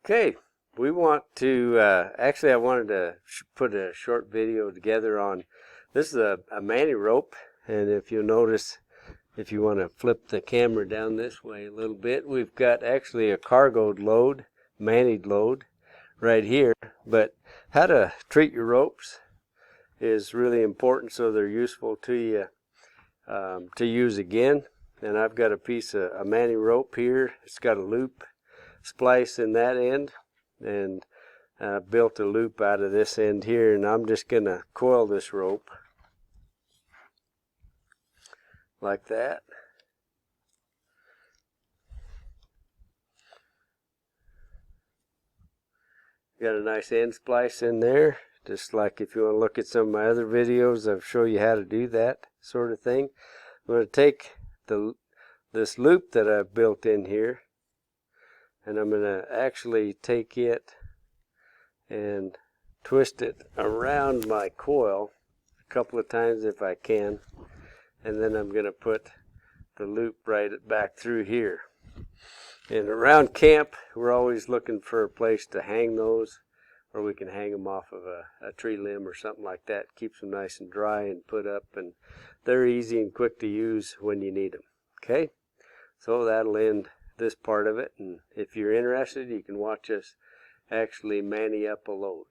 Okay, we want to, actually I wanted to put a short video together on, this is a Mante rope, and if you'll notice, if you want to flip the camera down this way a little bit, we've got actually a cargoed load, Mante load, right here. But how to treat your ropes is really important so they're useful to you to use again. And I've got a piece of a Mante rope here. It's got a loop splice in that end, and I built a loop out of this end here, and I'm just going to coil this rope like that. Got a nice end splice in there, just like if you want to look at some of my other videos, I'll show you how to do that sort of thing. I'm going to take this loop that I've built in here, and I'm going to actually take it and twist it around my coil a couple of times if I can, and then I'm going to put the loop right back through here. And around camp, we're always looking for a place to hang those, or we can hang them off of a tree limb or something like that. Keeps them nice and dry and put up, and they're easy and quick to use when you need them. Okay, so that'll end this part of it, and if you're interested, you can watch us actually Mante up a load.